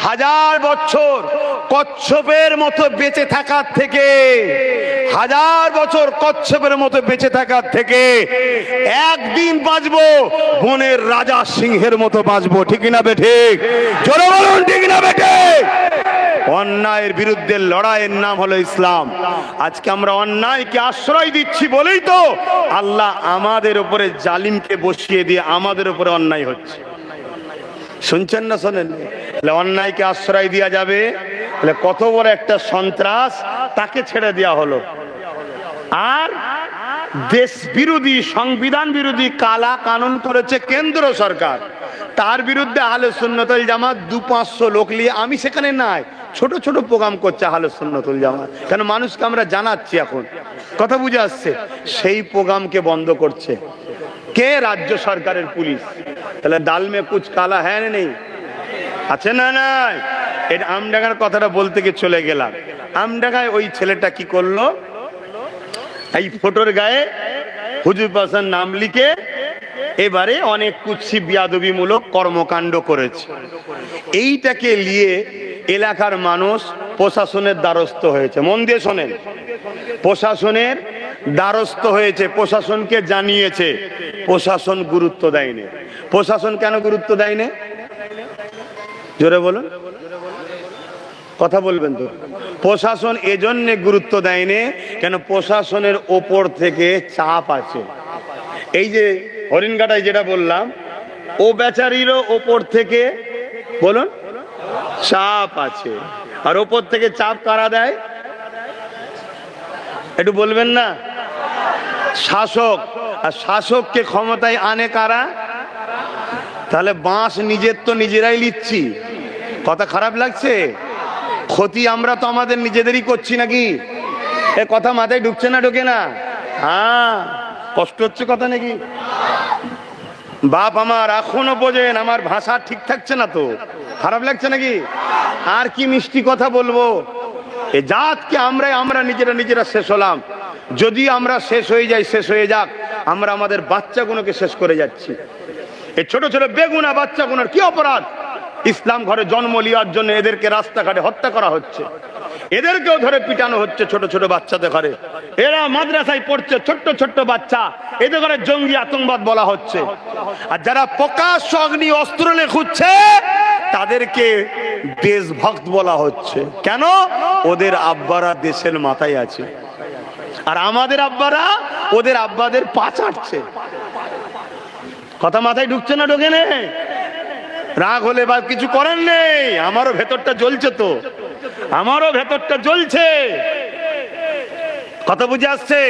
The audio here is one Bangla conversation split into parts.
1000 বছর কচ্ছপের মতো বেঁচে থাকার থেকে, 1000 বছর কচ্ছপের মতো বেঁচে থাকার থেকে একদিন বাঁচবো বনের রাজা সিংহের মতো বাঁচবো। ঠিক না বেঠিক? জোরে বলুন ঠিক না বেঠিক? অন্যায়ের বিরুদ্ধে লড়াইয়ের নাম হলো ইসলাম। আজকে আমরা অন্যায়কে আশ্রয় দিচ্ছি বলেই তো আল্লাহ আমাদের উপরে জালিমকে বসিয়ে দিয়ে আমাদের উপরে অন্যায় হচ্ছে। শুনছেন না শোনেন? অন্যায়কে আশ্রয় দেওয়া যাবে? কত বড় একটা সন্ত্রাস, তাকে ছেড়ে দেওয়া হলো। আর দেশ বিরোধী, সংবিধান বিরোধী কালা কানুন করেছে কেন্দ্র সরকার, তার বিরুদ্ধে আহলে সুন্নাত ওয়াল জামাত 200-500 লোক নিয়ে, আমি সেখানে নাই, ছোট ছোট প্রোগ্রাম করছে আহলে সুন্নাত ওয়াল জামাত। কেন? মানুষকে আমরা জানাচ্ছি, এখন কথা বুঝে আসছে। সেই প্রোগ্রামকে বন্ধ করছে কে? রাজ্য সরকারের পুলিশ। তাহলে ডাল মে কুছ কালা হ্যাঁ নেই? আছে না নাই? এটা আমডাঙ্গার কথাটা বলতে গিয়ে চলে গেলাম। আমডাঙ্গায় ওই ছেলেটা কি করলো, এই ফটোর গায়ে হুজুর পাশার নাম লিখে এবারে অনেক কুৎসি বিয়াদবিমূলক কর্মকাণ্ড করেছে। এইটাকে নিয়ে এলাকার মানুষ প্রশাসনের দ্বারস্থ হয়েছে। মন দিয়ে শোনেন, প্রশাসনের দ্বারস্থ হয়েছে, প্রশাসনকে জানিয়েছে। প্রশাসন গুরুত্ব দেয়নি। প্রশাসন কেন গুরুত্ব দেয়নি? জোরে বলুন, কথা বলবেন তো। প্রশাসন এজন্য গুরুত্ব দেয়নি কেন? প্রশাসনের ওপর থেকে চাপ আছে। এই যে হরিণঘাটায় যেটা বললাম, ও বেচারিরও ওপর থেকে বলুন চাপ আছে। আর ওপর থেকে চাপ কারা দেয় একটু বলবেন না? শাসক। আর শাসককে ক্ষমতায় আনে কারা? তাহলে বাঁশ নিজের তো নিজেরাই লিচ্ছি। কথা খারাপ লাগছে? ক্ষতি আমরা তো আমাদের নিজেদেরই করছি নাকি? এ কথা মাথায় ঢুকছে না? ঢোকে না? হ্যাঁ, কষ্ট হচ্ছে কথা নাকি? বাপ আমার এখনো বোঝেন, আমার ভাষা ঠিক থাকছে না তো? খারাপ লাগছে নাকি? আর কি মিষ্টি কথা বলবো? এ জাতকে আমরা নিজেরা শেষ হলাম। যদি আমরা শেষ হয়ে যাই, শেষ হয়ে যাক, আমরা আমাদের বাচ্চাগুলোকে শেষ করে যাচ্ছি। এই ছোট ছোট বেগুনা বাচ্চাগুলোর কি অপরাধ? ইসলাম ঘরে জন্ম নেওয়ার জন্য এদেরকে রাস্তাঘাটে হত্যা করা হচ্ছে, এদেরকেও ধরে পিটানো হচ্ছে ছোট ছোট বাচ্চাদের ঘরে। এরা মাদ্রাসায় পড়ছে, ছোট্ট ছোট্ট বাচ্চা, এদের ঘরে জঙ্গি আতঙ্কবাদ বলা হচ্ছে। আর যারা প্রকাশ্য অগ্নি অস্ত্র নিয়ে খুঁজছে তাদেরকে দেশভক্ত বলা হচ্ছে। কেন? ওদের আব্বারা দেশের মাথায় আছে, আর আমাদের আব্বারা ওদের আব্বাদের পা চাটছে। কথা মাথায় ঢুকছে না? ঢোকে নেই? রাগ হলে বা কিছু করেন নেই, আমারও ভেতরটা জ্বলছে তো, আমারও ভেতরটা জ্বলছে। কথা বুঝে আসছে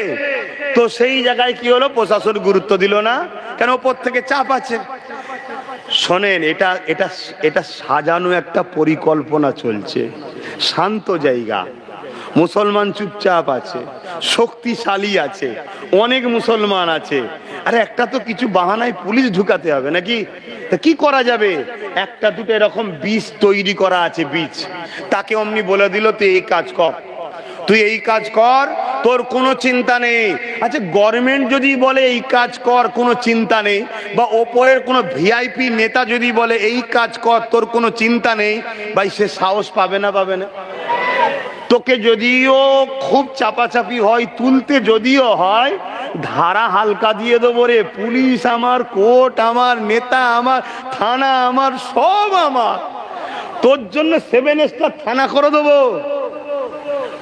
তো? সেই জায়গায় কি হলো? প্রশাসন গুরুত্ব দিল না কেন? ওপর থেকে চাপ আছে। শোনেন, এটা সাজানো একটা পরিকল্পনা চলছে। শান্ত জায়গা, মুসলমান চুপচাপ আছে, শক্তিশালী আছে, অনেক মুসলমান আছে। আরে একটা তো কিছু বাহানায় পুলিশ ঢুকাতে হবে নাকি? তা কি করা যাবে? একটা দুটো এরকম বীজ তৈরি করা আছে, বীজ। তাকে অমনি বলে দিল তুই এই কাজ কর, তুই এই কাজ কর, তোর কোনো চিন্তা নেই। আচ্ছা, গভর্নমেন্ট যদি বলে এই কাজ কর, কোনো চিন্তা নেই, বা ওপরের কোনো ভিআইপি নেতা যদি বলে এই কাজ কর, তোর কোনো চিন্তা নেই, ভাই সে সাহস পাবে না? পাবে না? তোকে যদিও খুব চাপাচাপি হয়, তুলতে যদিও হয়, ধারা হালকা দিয়ে দেবো রে। পুলিশ আমার, কোর্ট আমার, নেতা আমার, থানা আমার, সব আমার। তোর জন্য 7 স্টার থানা করে দেবো।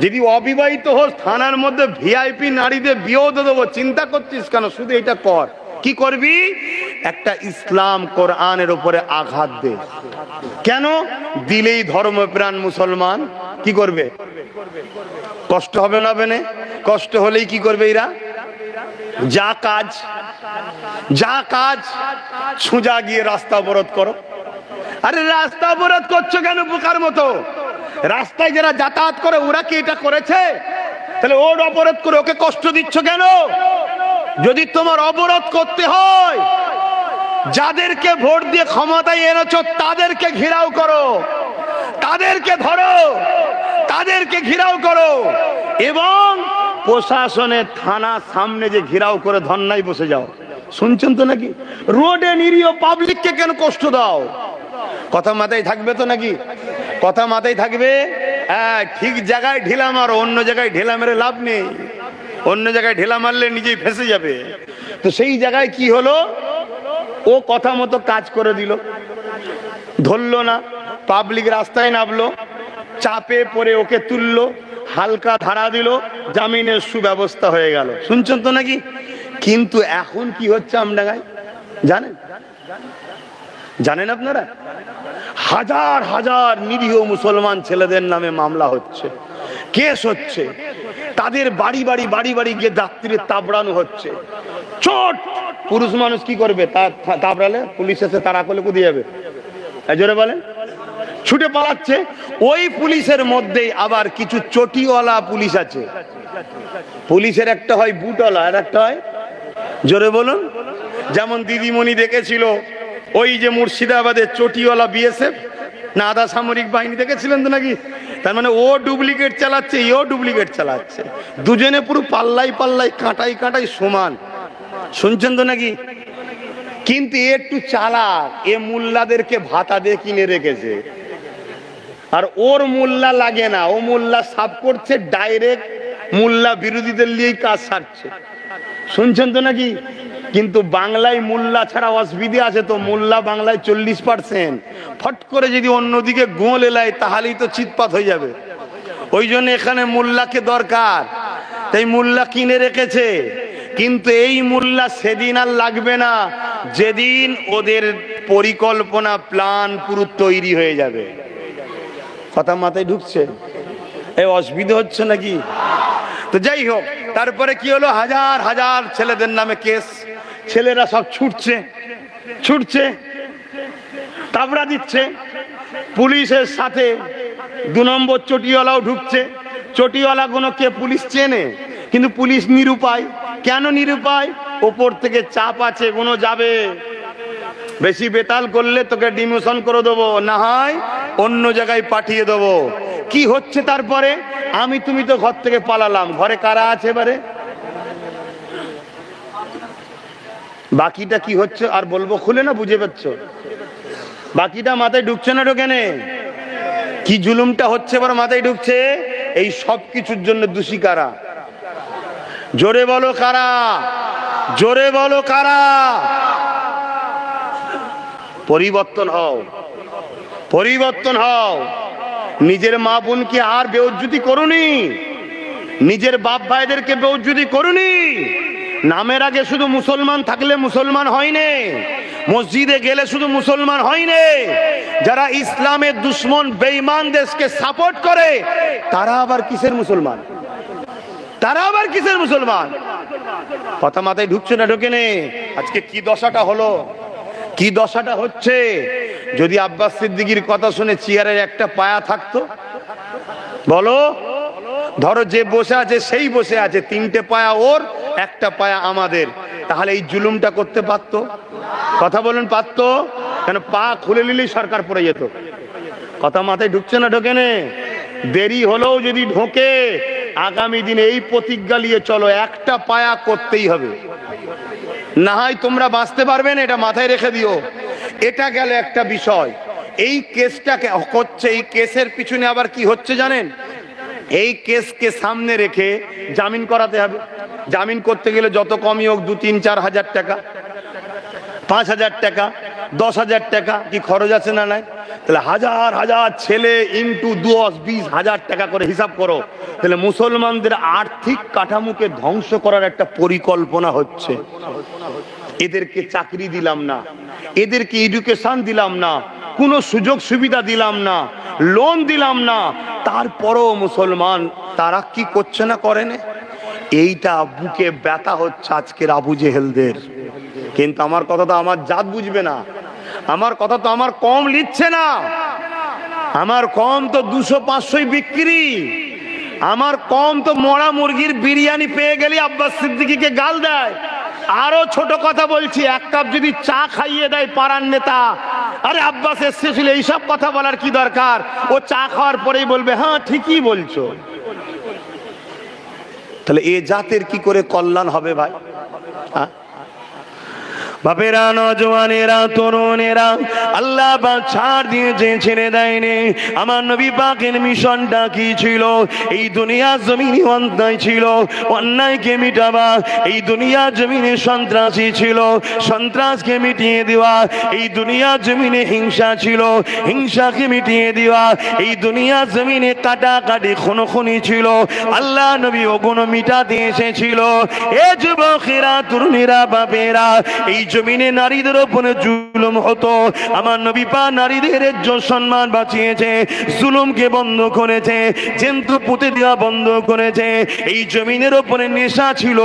যদি অবিবাহিত হোস, থানার মধ্যে ভিআইপি নারীদের বিয়েও দেবো। চিন্তা করছিস কেন? শুধু এটা কর। কি করবি? একটা ইসলাম কোরআনের উপরে আঘাত দে। কেন? দিলেই ধর্মপ্রাণ মুসলমান কি করবে? কষ্ট হবে না? বেনে কষ্ট হলেই কি করবে এরা? যা কাজ ছুঁজা গিয়ে রাস্তা অবরোধ করো। আরে রাস্তা অবরোধ করছো কেন বোকার মতো? রাস্তায় যারা যাতায়াত করে ওরা কি এটা করেছে? তাহলে ওর অবরোধ করে ওকে কষ্ট দিচ্ছ কেন? যদি তোমার অবরোধ করতে হয়, যাদেরকে ভোট দিয়ে ক্ষমতায় এনেছো তাদেরকে ঘেরাও করো, তাদেরকে ধরো, তাদেরকে ঘেরাও করো। এবং প্রশাসনের থানার সামনে যে ঘেরাও করে ধর্নায় বসে যাও। শুনছেন তো নাকি? রোডে নিরীহ পাবলিককে কেন কষ্ট দাও? কথা মাথায় থাকবে তো নাকি? কথা মাথায় থাকবে। হ্যাঁ, ঠিক জায়গায় ঢিলা মারো, অন্য জায়গায় ঢিলা মেরে লাভ নেই। অন্য জায়গায় ঢিলা মারলে নিজেই ফেঁসে যাবে। তো সেই জায়গায় কি হলো, ও কথা মতো কাজ করে দিল, ধরলো না, পাবলিক রাস্তায় নামলো, চাপে পড়ে ওকে তুললো, হালকা ধারা দিল, জামিনের সুব্যবস্থা হয়ে গেল। শুনছেন তো নাকি? কিন্তু এখন কি হচ্ছে আমডাঙ্গায় জানেন? জানেন আপনারা? হাজার হাজার নিরীহ মুসলমান ছেলেদের নামে মামলা হচ্ছে, কেস হচ্ছে, তাদের বাড়ি বাড়ি বাড়ি বাড়ি গিয়ে যাত্রীর তাবড়ানো হচ্ছে। চোট পুরুষ মানুষ কি করবে? তাবড়ালে পুলিশ এসে তারা করলে কোথায় যাবে? জোরে বলেন। ছুটে পালাচ্ছে। ওই পুলিশের মধ্যেই আবার কিছু চটিওয়ালা পুলিশ আছে। পুলিশের একটা হয় বুটওয়ালা, আর একটা হয়, জোরে বলুন, যেমন দিদিমণি দেখেছিল ওই যে মুর্শিদাবাদের চটিওয়ালা বিএসএফ না আধা সামরিক বাহিনী, দেখেছিলেন তো নাকি? তার মানে ও ডুপ্লিকেট চালাচ্ছে, এও ডুপ্লিকেট চালাচ্ছে, দুজনে পুরো পাল্লাই পাল্লাই কাঁটাই কাঁটাই সমান। শুনছেন তো নাকি? কিন্তু একটু চালাক, এ মোল্লাদেরকে ভাতা দিয়ে কিনে রেখেছে, আর ওর মোল্লা লাগে না, ও মোল্লা সাফ করছে, ডাইরেক্ট মোল্লা বিরোধীদের নিয়েই কাজ সারছে। শুনছেন তো নাকি? কিন্তু বাংলায় মোল্লা ছাড়া অসুবিধে আছে তো, মোল্লা বাংলায় 40%। ফট করে যদি অন্যদিকে গোল এলায় তাহলেই তো চিৎপাত হয়ে যাবে। ওই জন্য এখানে মোল্লাকে দরকার, তাই মোল্লা কিনে রেখেছে। কিন্তু এই মোল্লা সেদিন আর লাগবে না যেদিন ওদের পরিকল্পনা প্ল্যান পুরো তৈরি হয়ে যাবে। কথা মাথায় ঢুকছে? এই অসুবিধা হচ্ছে নাকি? তো যাই হোক, তারপরে কি হলো, হাজার হাজার ছেলেদের নামে কেস, ছেলেরা সব ছুটছে ছুটছে, তাবড়া দিচ্ছে। পুলিশের সাথে 2 নম্বর চটিওয়ালাও ঢুকছে। চটিওয়ালা কোনো কে পুলিশ চেনে, কিন্তু পুলিশ নিরুপায়। কেন নিরুপায়? ওপর থেকে চাপ আছে, কোনো যাবে, বেশি বেতাল করলে তোকে ডিমোশন করে দেবো, না হয় অন্য জায়গায় পাঠিয়ে দেবো। কি হচ্ছে তারপরে? আমি তুমি তো ঘর থেকে পালালাম, ঘরে কারা আছে এবারে? বাকিটা কি হচ্ছে আর বলবো খুলে, না বুঝে পাচ্ছ? বাকিটা মাথায় ঢুকছে না? ঢোকেনে কি জুলুমটা হচ্ছে এবার মাথায় ঢুকছে। এই সব কিছুর জন্য দোষী কারা? জোরে বলো কারা? জোরে বলো কারা? পরিবর্তন হও, পরিবর্তন হও। নিজের মা বোনকে আর বেউজ্জতি করুনি, নিজের বাপ ভাইদেরকে বেউজ্জতি করুনি। নামের আগে শুধু মুসলমান থাকলে মুসলমান হয়নি, মসজিদে গেলে শুধু মুসলমান হয়নি। যারা ইসলামের দুশ্মন বেঈমান দেশকে সাপোর্ট করে তারা আবার কিসের মুসলমান? তারা আবার কিসের মুসলমান? কথা মাথায় ঢুকছে না? ঢোকে নে। আজকে কি দশাটা হলো, কি দশাটা হচ্ছে। যদি আব্বাস সিদ্দিকীর কথা শুনে চেয়ারের একটা পায়া থাকতো, বলো, ধরো যে বসে আছে সেই বসে আছে, 3টে পায়া ওর, একটা পায়া আমাদের, তাহলে এই জুলুমটা করতে পারতো? কথা বলুন, পারতো? কেন পা খুলে নিলেই সরকার পড়ে যেত। কথা মাথায় ঢুকছে না? ঢোকে নে। দেরি হলেও যদি ঢোকে, আগামী দিনে এই প্রতিজ্ঞা নিয়ে চলো, একটা পায়া করতেই হবে, না হয় তোমরা বাঁচতে পারবে না, এটা মাথায় রেখে দিও। এটা গেল একটা বিষয়। এই কেসটাকে হচ্ছে, এই কেসের পিছনে আবার কি হচ্ছে জানেন? এই কেসকে সামনে রেখে জামিন করাতে হবে। জামিন করতে গেলে যত কমই হোক 2-3-4 হাজার টাকা, 5 হাজার টাকা, 10 হাজার টাকা কি খরচ আছে না নাই? তাহলে হাজার হাজার ছেলে ইন্টু 10-20 হাজার টাকা করে হিসাব করো। তাহলে মুসলমানদের আর্থিক কাঠামোকে ধ্বংস করার একটা পরিকল্পনা হচ্ছে। এদেরকে চাকরি দিলাম না, এদেরকে এডুকেশন দিলাম না, কোনো সুযোগ সুবিধা দিলাম না, লোন দিলাম না, তারপরও মুসলমান তারা কি করছে না? করে না? এইটা বুকে ব্যথা হচ্ছে আজকের আবু জেহেলদের। কিন্তু আমার কথা তো আমার জাত বুঝবে না, আমার কথা তো আমার কম লিখছে না, আমার কম তো 200-500 বিক্রি, আমার কম তো মরা মুরগির বিরিয়ানি পেয়ে গেলে আব্বাস সিদ্দিকীকে গাল দেয়। আরো ছোট কথা বলছি, 1 কাপ যদি চা খাইয়ে দেয় পাড়ার নেতা, আরে আব্বাস এসেছিল, এইসব কথা বলার কি দরকার? ও চা খাওয়ার পরেই বলবে হ্যাঁ ঠিকই বলছো। তাহলে এ জাতের কি করে কল্যাণ হবে ভাই? বাপেরা, নজওয়ানেরা, তরুণেরা, আল্লাহ পাক ছাড় দিয়েছে, ছেড়ে দেয়নি। আমার নবী পাকের মিশনটা কি ছিল? এই দুনিয়ার জমিনে অন্যায় ছিল, অন্যায়কে মিটাবা। এই দুনিয়ার জমিনে সন্ত্রাসী ছিল, সন্ত্রাসকে মিটিয়ে দেওয়া। এই দুনিয়ার জমিনে হিংসা ছিল, হিংসাকে মিটিয়ে দেওয়া। এই দুনিয়ার জমিনে কাটাকাটি খুনোখুনি ছিল, আল্লাহ নবী ওগুলো মিটাতে এসেছিল। এ যুবকেরা, তরুণেরা, বাপেরা, এই জমিনে নারীদের উপরে জুলুম হতো, আমার নবী পাক নারীদের সম্মান বাঁচিয়েছে, জুলুমকে বন্ধ করেছে, জন্তু পুঁতে দেওয়া বন্ধ করেছে। এই জমিনের উপরে নেশা ছিল,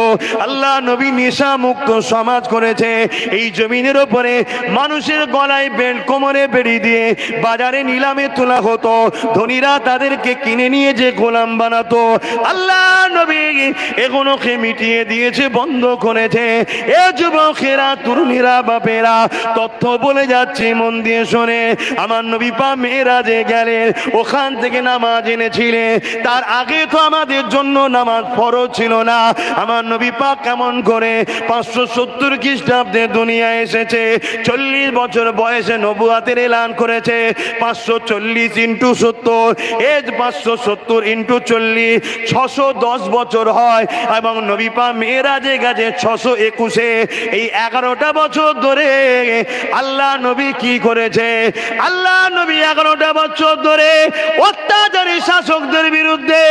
আল্লাহ নবী নেশা মুক্ত সমাজ করেছে। এই জমিনের উপরে মানুষের গলায় বেল্ট, কোমরে বেড়ি দিয়ে বাজারে নিলামে তোলা হতো, ধনীরা তাদেরকে কিনে নিয়ে যে গোলাম বানাতো, আল্লাহ নবী এগুলোকে মিটিয়ে দিয়েছে, বন্ধ করেছে। এ যুবকেরা, তরুণীরা, বাপেরা, তথ্য বলে যাচ্ছে, মন দিয়ে শোনে। আমার নবী পাক মেরাজে গেলেন, ওখান থেকে নামাজ এনেছিলেন। তার আগে তো আমাদের জন্য নামাজ ফরজ ছিল না। আমার নবী পাক কেমন করে 570 খ্রিস্টাব্দে দুনিয়ায় এসেছে, 40 বছর বয়সে নবুয়াতের এলান করেছে। 540 ইন্টু 70, এজ 570 ইন্টু 40, 610 বছর হয়। এবং নবী পাক মেরাজে গেছে 621-এ। এই 11টা বছর ধরে আল্লাহ নবী কি করেছে? আল্লাহ নবী 11টা বছর ধরে অত্যাচারী শাসকদের বিরুদ্ধে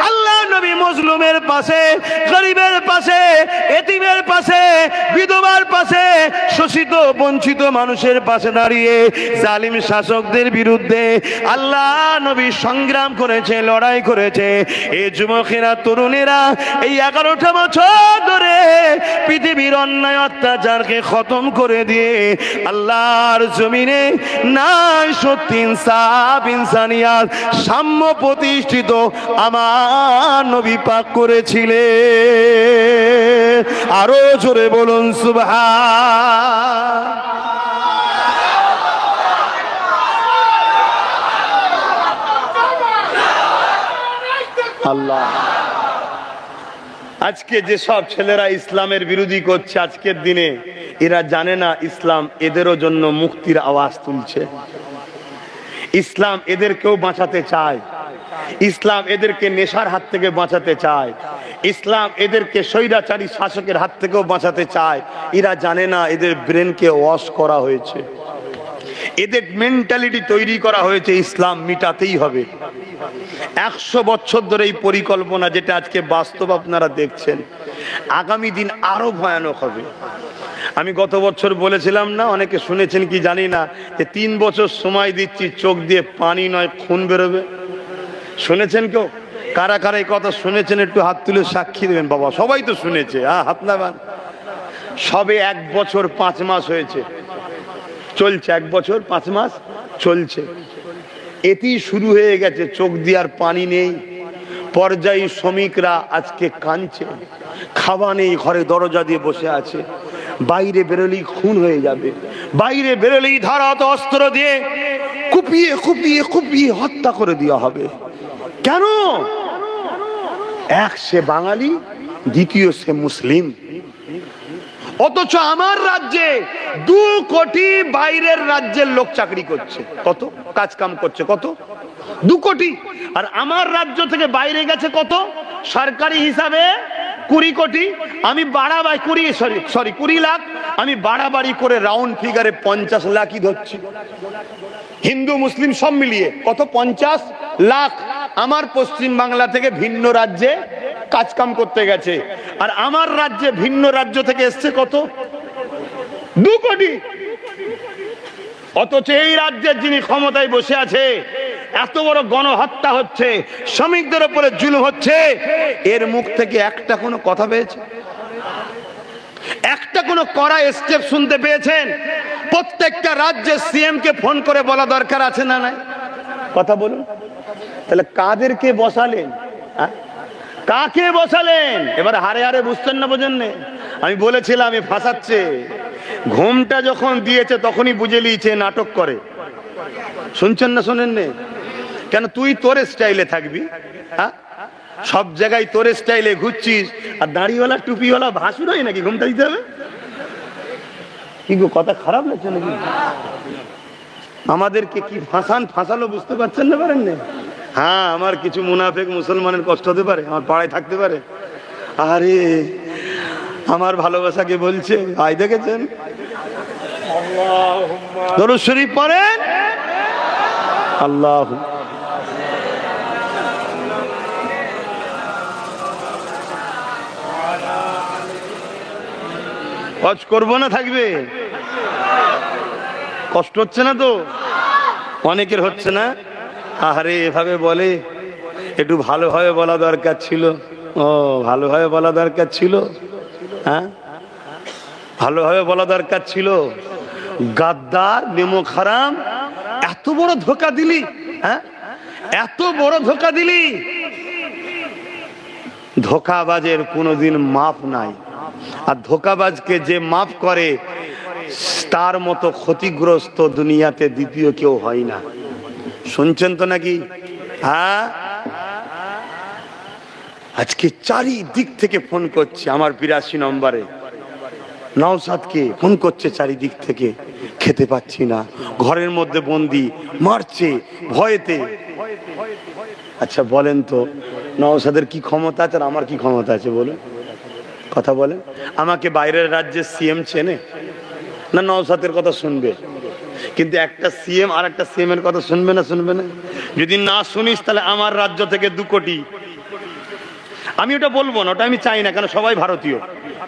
আল্লাহ নবী মজলুমের পাশে, গরিবের পাশে, এতিমের পাশে, বিধবার পাশে, শোষিত বঞ্চিত মানুষের পাশে দাঁড়িয়ে জালিম শাসকদের বিরুদ্ধে আল্লাহ নবী সংগ্রাম করেছে, লড়াই করেছে। এই যুবকেরা, তরুণেরা, এই 11টা বছর ধরে পৃথিবীর অন্যায় অত্যাচারকে খতম করে দিয়ে আল্লাহর জমিনে নাই সত্যি ইনসাফ, ইনসানিয়াত, সাম্য প্রতিষ্ঠিত আমার নবী পাক করেছিলেন। আরো জোরে বলুন সুবহান। আল্লাহ, আজকে যেসব ছেলেরা ইসলামের বিরোধী করছে আজকের দিনে, এরা জানে না ইসলাম এদেরও জন্য মুক্তির আওয়াজ তুলছে। ইসলাম এদেরকেও বাঁচাতে চায়, ইসলাম এদেরকে নেশার হাত থেকে বাঁচাতে চায়, ইসলাম এদেরকে স্বৈরাচারী শাসকের হাত থেকেও বাঁচাতে চায়। এরা জানে না এদের ব্রেনকে ওয়াশ করা হয়েছে, এদের মেন্টালিটি তৈরি করা হয়েছে ইসলাম মিটাতেই হবে। 100 বছর ধরে এই পরিকল্পনা, যেটা আজকে বাস্তব আপনারা দেখছেন, আগামী দিন আরো ভয়ানক হবে। আমি গত বছর বলেছিলাম না, অনেকে শুনেছেন কি জানি না, যে 3 বছর সময় দিচ্ছি, চোখ দিয়ে পানি নয় খুন বেরোবে। শুনেছেন কেউ? কারা কারা এই কথা শুনেছেন একটু হাত তুলে সাক্ষী দেবেন। বাবা, সবাই তো শুনেছে, হাত নামান। সবে 1 বছর 5 মাস হয়েছে, চলছে 1 বছর 5 মাস চলছে। এতেই শুরু হয়ে গেছে, চোখ দিয়ে আর পানি নেই। পর্যায়ী শ্রমিকরা আজকে কাঁদছে, খাওয়া নেই, ঘরে দরজা দিয়ে বসে আছে। বাইরে বেরোলেই খুন হয়ে যাবে, বাইরে বেরোলেই ধারাত অস্ত্র দিয়ে কুপিয়ে কুপিয়ে কুপিয়ে হত্যা করে দেওয়া হবে। কেন? এক সে বাঙালি, দ্বিতীয় সে মুসলিম। অথচ আমার রাজ্যে 2 কোটি বাইরের রাজ্যের লোক চাকরি করছে, কত কাজ কাম করছে, কত 2 কোটি। আর আমার রাজ্য থেকে বাইরে গেছে কত? সরকারি হিসাবে 20 কোটি। আমি বাড়াবাড়ি 20 লাখ, আমি বাড়াবাড়ি করে রাউন্ড ফিগারে 50 লাখই ধরছি। হিন্দু মুসলিম সব মিলিয়ে কত? 50 লাখ আমার পশ্চিম বাংলা থেকে ভিন্ন রাজ্যে কাজকাম করতে গেছে। আর আমার রাজ্যে ভিন্ন রাজ্য থেকে এসছে কত? 2 কোটি। অথচ এই রাজ্যের যিনি ক্ষমতায় বসে আছে, এত বড় গণহত্যা হচ্ছে, শ্রমিকদের উপরে জুলুম হচ্ছে, এর মুখ থেকে একটা কোনো কথা পেয়েছে? একটা কোনো কড়া স্টেপ শুনতে পেয়েছেন? প্রত্যেকটা রাজ্যের সিএম কে ফোন করে বলা দরকার আছে না নাই? কথা বলুন। তাহলে কাদেরকে বসালেন? কাকে বসালেন? এবার হারে হারে বুঝতেন না, বোঝেন না? আমি বলেছিলাম এ ফাঁসাচ্ছে। ঘুমটা যখন দিয়েছে তখনই বুঝে নিয়েছে নাটক করে। শুনছেন না? শোনেন না কেন? তুই তোর স্টাইলে থাকবি, হ্যাঁ, সব জায়গায় তোর স্টাইলে ঘুরছিস, আর দাড়িওয়ালা টুপিওয়ালা ভাসুর হয় নাকি ঘুমটা দিতে হবে? কি গো, কথা খারাপ লাগছে নাকি? আমাদেরকে কি ফাঁসালো বুঝতে পারছেন না, পারেন না? হ্যাঁ, আমার কিছু মুনাফেক মুসলমানের কষ্ট হতে পারে, আমার পাড়ায় থাকতে পারে। আরে আমার ভালোবাসাকে বলছে, আই দেখেছেন? দরুদ শরীফ পড়েন। আল্লাহ হজ করবো না, থাকবে? কষ্ট হচ্ছে না তো? অনেকের হচ্ছে না। আরে এভাবে বলে, একটু ভালোভাবে বলা দরকার ছিল। ও, ভালোভাবে বলা দরকার ছিল। হ্যাঁ, ভালোভাবে বলা দরকার ছিল। গাদ্দার, নেমো খারাম, এত বড় ধোকা দিলি। হ্যাঁ, এত বড় ধোকা দিলি। ধোকাবাজের কোনোদিন মাপ নাই, আর ধোকাবাজকে যে মাফ করে তার মতো ক্ষতিগ্রস্ত দুনিয়াতে দ্বিতীয় কেউ হয় না। শুনছেন তো নাকি? হ্যাঁ, আজকে চারিদিক থেকে ফোন করছে আমার 82 নম্বরে। নওশাদকে ফোন করছে চারিদিক থেকে, খেতে পাচ্ছি না, ঘরের মধ্যে বন্দি, মারছে ভয়েতে। আচ্ছা বলেন তো, নওশাদের কি ক্ষমতা আছে আর আমার কি ক্ষমতা আছে বলুন? কথা বলেন। আমাকে বাইরের রাজ্যের সিএম চেনে না? নওশাদের কথা শুনবে, কিন্তু একটা সিএম আর একটা সিএম এর কথা শুনবে না? শুনবে না? যদি না শুনিস তাহলে আমার রাজ্য থেকে 2 কোটি। আমি ওটা বলবো না, ওটা আমি চাই না, কেন সবাই ভারতীয়।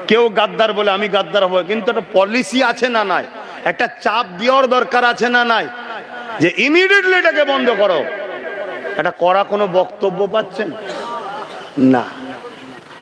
কেউ গাদ্দার বলে আমি গাদ্দার হবো, কিন্তু একটা পলিসি আছে না নাই? একটা চাপ দেওয়ার দরকার আছে না নাই? যে ইমিডিয়েটলি এটাকে বন্ধ করো। এটা করা কোনো বক্তব্য পাচ্ছেন না।